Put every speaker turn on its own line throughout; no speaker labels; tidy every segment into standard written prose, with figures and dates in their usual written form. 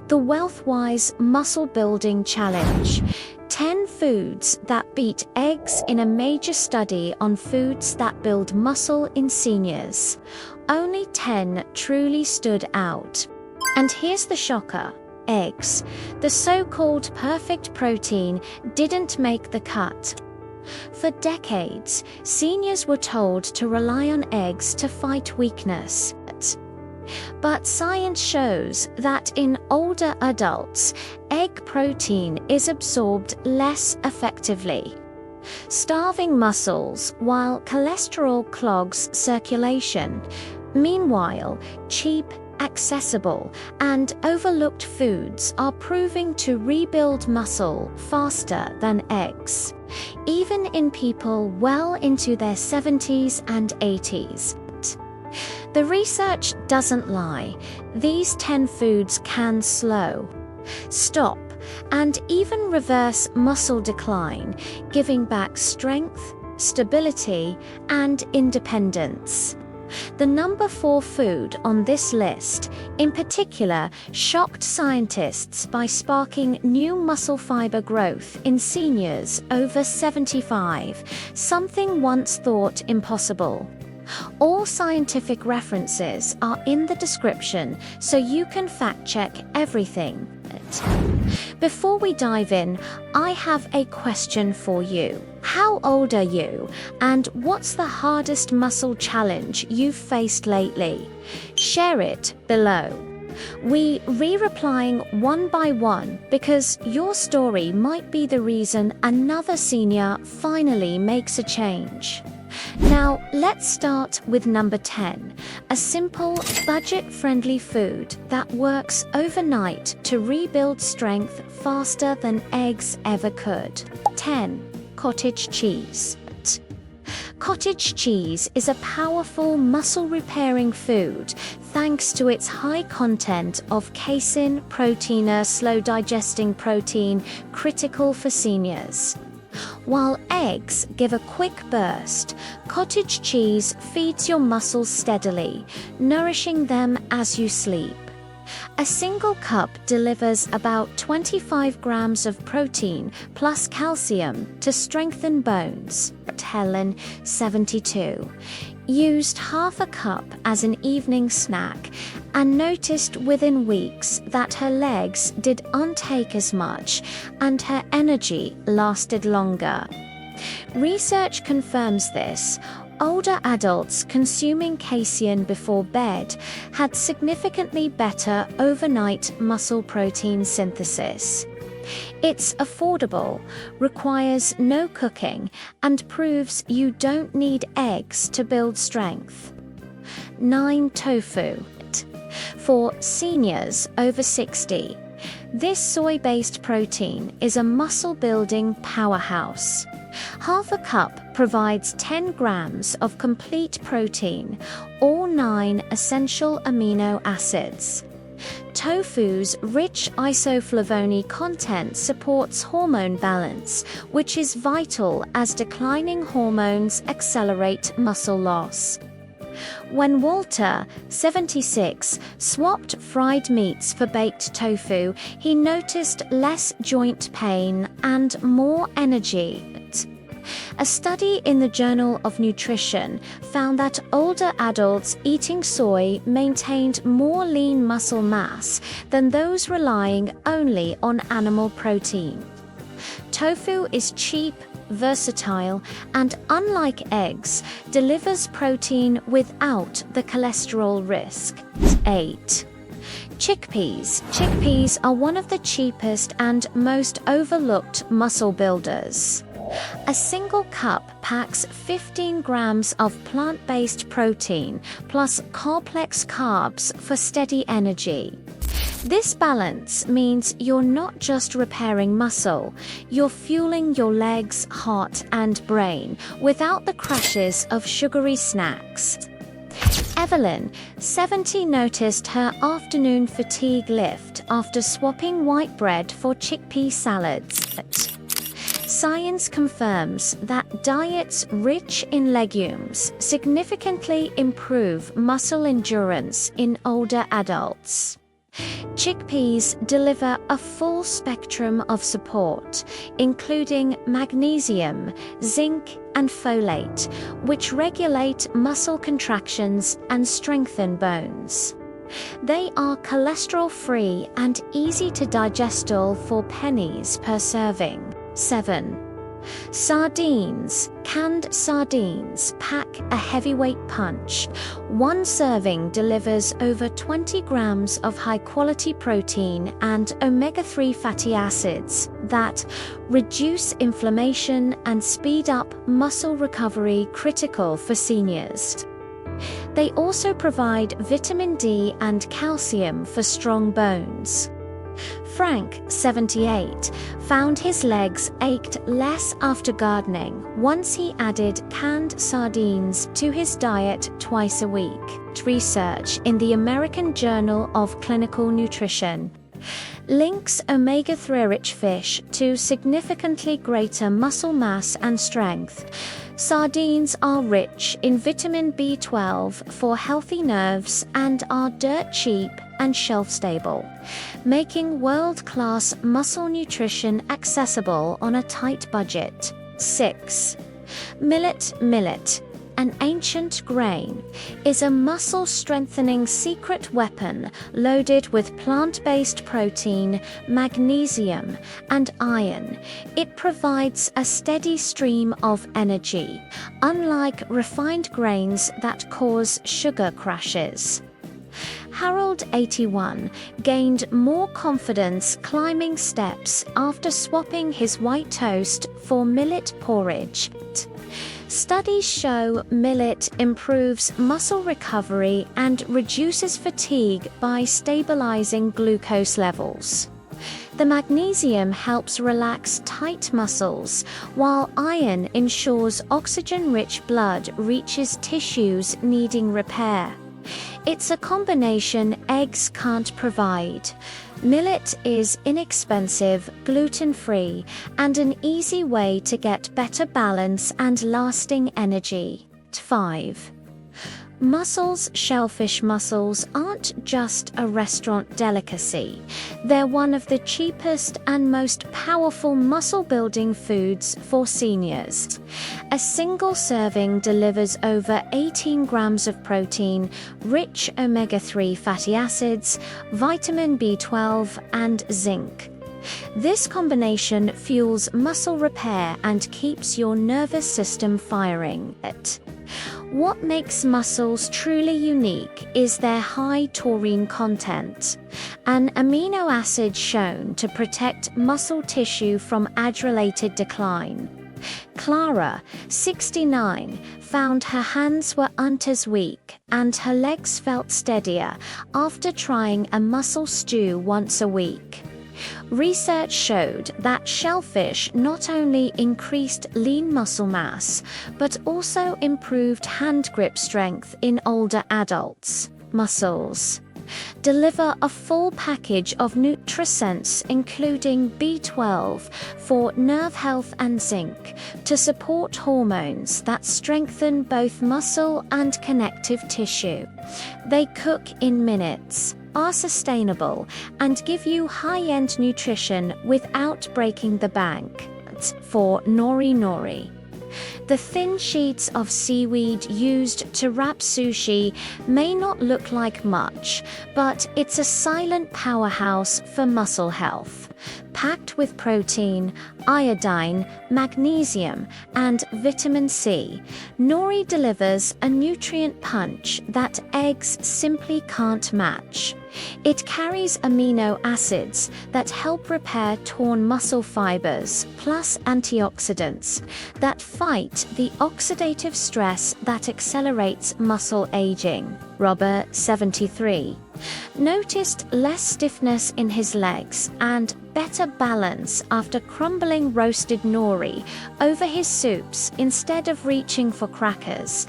The WellthWise Muscle Building Challenge. 10 foods that beat eggs in a major study on foods that build muscle in seniors. Only 10 truly stood out. And here's the shocker. Eggs, the so-called perfect protein, didn't make the cut. For decades, seniors were told to rely on eggs to fight weakness. But science shows that in older adults, egg protein is absorbed less effectively, starving muscles while cholesterol clogs circulation. Meanwhile, cheap, accessible, and overlooked foods are proving to rebuild muscle faster than eggs, even in people well into their 70s and 80s. The research doesn't lie. These 10 foods can slow, stop, and even reverse muscle decline, giving back strength, stability, and independence. The number 4 food on this list, in particular, shocked scientists by sparking new muscle fiber growth in seniors over 75, something once thought impossible. All scientific references are in the description, so you can fact-check everything. Before we dive in, I have a question for you. How old are you, and what's the hardest muscle challenge you've faced lately? Share it below. We replying one by one because your story might be the reason another senior finally makes a change. Now, let's start with number 10, a simple, budget-friendly food that works overnight to rebuild strength faster than eggs ever could. 10. Cottage cheese. Cottage cheese is a powerful muscle-repairing food thanks to its high content of casein, protein, a slow-digesting protein critical for seniors. While eggs give a quick burst, cottage cheese feeds your muscles steadily, nourishing them as you sleep. A single cup delivers about 25 grams of protein plus calcium to strengthen bones. Helen, 72, used half a cup as an evening snack and noticed within weeks that her legs didn't take as much and her energy lasted longer. Research confirms this. Older adults consuming casein before bed had significantly better overnight muscle protein synthesis. It's affordable, requires no cooking, and proves you don't need eggs to build strength. 9. Tofu. For seniors over 60, this soy-based protein is a muscle-building powerhouse. Half a cup provides 10 grams of complete protein, all 9 essential amino acids. Tofu's rich isoflavone content supports hormone balance, which is vital as declining hormones accelerate muscle loss. When Walter, 76, swapped fried meats for baked tofu, he noticed less joint pain and more energy. A study in the Journal of Nutrition found that older adults eating soy maintained more lean muscle mass than those relying only on animal protein. Tofu is cheap, versatile, and unlike eggs, delivers protein without the cholesterol risk. 8. Chickpeas. Chickpeas are one of the cheapest and most overlooked muscle builders. A single cup packs 15 grams of plant-based protein plus complex carbs for steady energy. This balance means you're not just repairing muscle, you're fueling your legs, heart, and brain without the crashes of sugary snacks. Evelyn, 70, noticed her afternoon fatigue lift after swapping white bread for chickpea salads. Science confirms that diets rich in legumes significantly improve muscle endurance in older adults. Chickpeas deliver a full spectrum of support, including magnesium, zinc, and folate, which regulate muscle contractions and strengthen bones. They are cholesterol-free and easy to digest for pennies per serving. 7. Sardines. Canned sardines pack a heavyweight punch. One serving delivers over 20 grams of high-quality protein and omega-3 fatty acids that reduce inflammation and speed up muscle recovery, critical for seniors. They also provide vitamin D and calcium for strong bones. Frank, 78, found his legs ached less after gardening once he added canned sardines to his diet twice a week. Research in the American Journal of Clinical Nutrition links omega-3-rich fish to significantly greater muscle mass and strength. Sardines are rich in vitamin B12 for healthy nerves and are dirt cheap and shelf-stable, making world-class muscle nutrition accessible on a tight budget. 6. Millet. An ancient grain, is a muscle-strengthening secret weapon loaded with plant-based protein, magnesium, and iron. It provides a steady stream of energy, unlike refined grains that cause sugar crashes. Harold, 81, gained more confidence climbing steps after swapping his white toast for millet porridge. Studies show millet improves muscle recovery and reduces fatigue by stabilizing glucose levels. The magnesium helps relax tight muscles, while iron ensures oxygen-rich blood reaches tissues needing repair. It's a combination eggs can't provide. Millet is inexpensive, gluten-free, and an easy way to get better balance and lasting energy. 5. Mussels. Shellfish mussels aren't just a restaurant delicacy. They're one of the cheapest and most powerful muscle-building foods for seniors. A single serving delivers over 18 grams of protein, rich omega-3 fatty acids, vitamin B12, and zinc. This combination fuels muscle repair and keeps your nervous system firing. What makes mussels truly unique is their high taurine content, an amino acid shown to protect muscle tissue from age-related decline. Clara, 69, found her hands weren't as weak and her legs felt steadier after trying a mussel stew once a week. Research showed that shellfish not only increased lean muscle mass, but also improved hand grip strength in older adults. Mussels deliver a full package of nutrients including B12 for nerve health and zinc to support hormones that strengthen both muscle and connective tissue. They cook in minutes, are sustainable, and give you high-end nutrition without breaking the bank. For Nori. The thin sheets of seaweed used to wrap sushi may not look like much, but it's a silent powerhouse for muscle health. Packed with protein, iodine, magnesium, and vitamin C, Nori delivers a nutrient punch that eggs simply can't match. It carries amino acids that help repair torn muscle fibers, plus antioxidants that fight the oxidative stress that accelerates muscle aging. Robert, 73, noticed less stiffness in his legs and better balance after crumbling roasted nori over his soups instead of reaching for crackers.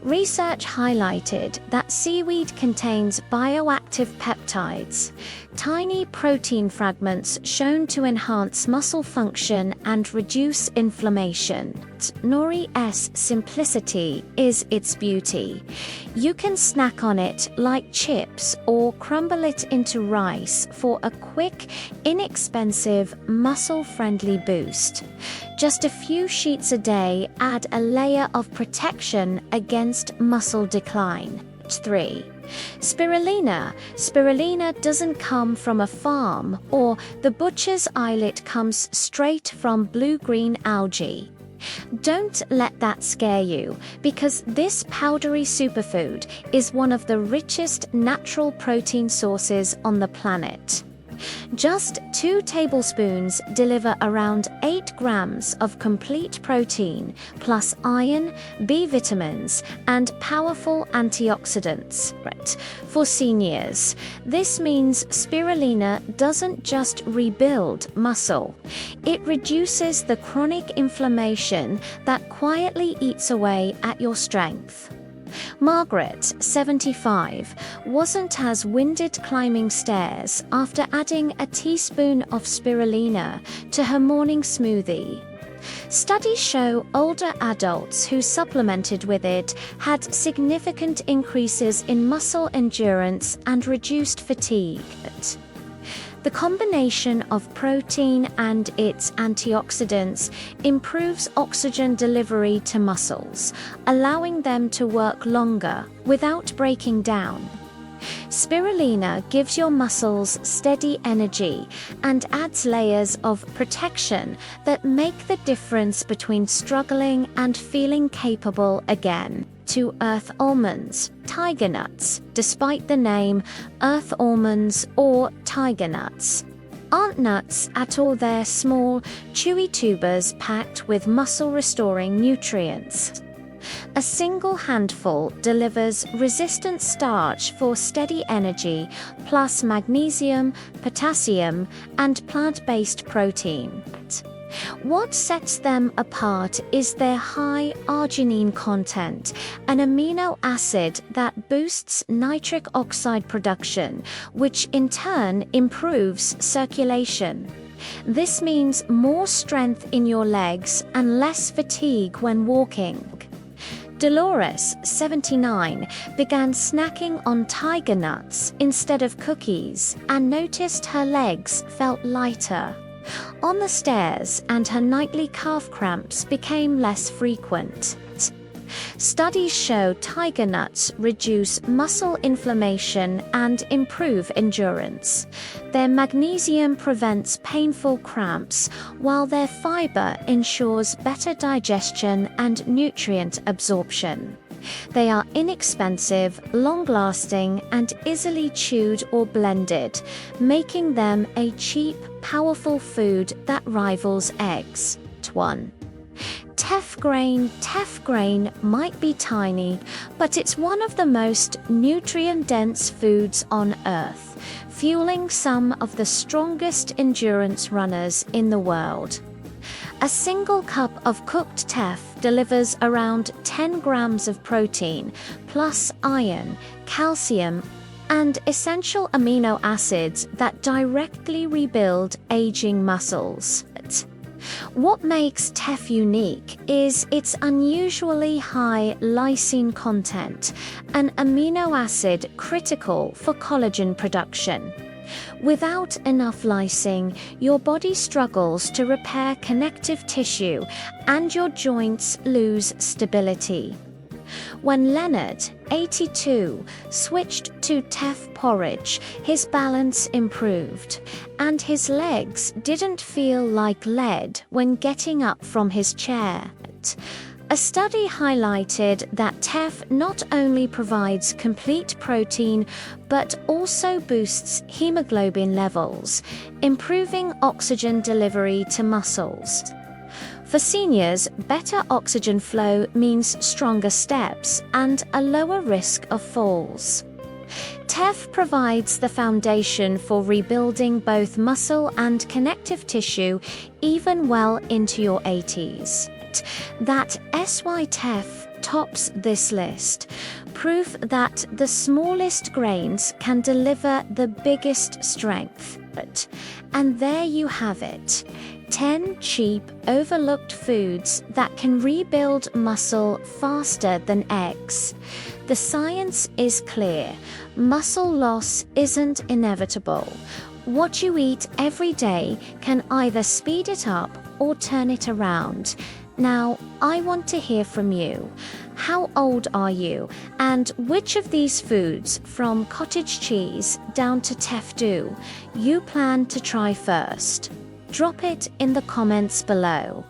Research highlighted that seaweed contains bioactive peptides, tiny protein fragments shown to enhance muscle function and reduce inflammation. Nori's simplicity is its beauty. You can snack on it like chips or crumble it into rice for a quick, inexpensive, muscle-friendly boost. Just a few sheets a day add a layer of protection against muscle decline. 3. Spirulina. Spirulina doesn't come from a farm or the butcher's eyelet comes straight from blue-green algae. Don't let that scare you, because this powdery superfood is one of the richest natural protein sources on the planet. Just 2 tablespoons deliver around 8 grams of complete protein, plus iron, B vitamins, and powerful antioxidants. For seniors, this means spirulina doesn't just rebuild muscle, it reduces the chronic inflammation that quietly eats away at your strength. Margaret, 75, wasn't as winded climbing stairs after adding a teaspoon of spirulina to her morning smoothie. Studies show older adults who supplemented with it had significant increases in muscle endurance and reduced fatigue. The combination of protein and its antioxidants improves oxygen delivery to muscles, allowing them to work longer without breaking down. Spirulina gives your muscles steady energy and adds layers of protection that make the difference between struggling and feeling capable again. 2 earth almonds, tiger nuts, despite the name, earth almonds or tiger nuts aren't nuts at all. They're small, chewy tubers packed with muscle-restoring nutrients. A single handful delivers resistant starch for steady energy, plus magnesium, potassium, and plant-based protein. What sets them apart is their high arginine content, an amino acid that boosts nitric oxide production, which in turn improves circulation. This means more strength in your legs and less fatigue when walking. Dolores, 79, began snacking on tiger nuts instead of cookies and noticed her legs felt lighter on the stairs and her nightly calf cramps became less frequent. Studies show tiger nuts reduce muscle inflammation and improve endurance. Their magnesium prevents painful cramps, while their fiber ensures better digestion and nutrient absorption. They are inexpensive, long-lasting, and easily chewed or blended, making them a cheap, powerful food that rivals eggs. 1. Teff grain. Teff grain might be tiny, but it's one of the most nutrient-dense foods on Earth, fueling some of the strongest endurance runners in the world. A single cup of cooked teff delivers around 10 grams of protein, plus iron, calcium, and essential amino acids that directly rebuild aging muscles. What makes teff unique is its unusually high lysine content, an amino acid critical for collagen production. Without enough lysine, your body struggles to repair connective tissue and your joints lose stability. When Leonard, 82, switched to teff porridge, his balance improved, and his legs didn't feel like lead when getting up from his chair. A study highlighted that teff not only provides complete protein, but also boosts hemoglobin levels, improving oxygen delivery to muscles. For seniors, better oxygen flow means stronger steps and a lower risk of falls. Teff provides the foundation for rebuilding both muscle and connective tissue even well into your 80s. That SY Teff tops this list. Proof that the smallest grains can deliver the biggest strength. And there you have it. 10 cheap, overlooked foods that can rebuild muscle faster than eggs. The science is clear. Muscle loss isn't inevitable. What you eat every day can either speed it up or turn it around. Now, I want to hear from you. How old are you? And which of these foods, from cottage cheese down to Teff, do you plan to try first? Drop it in the comments below.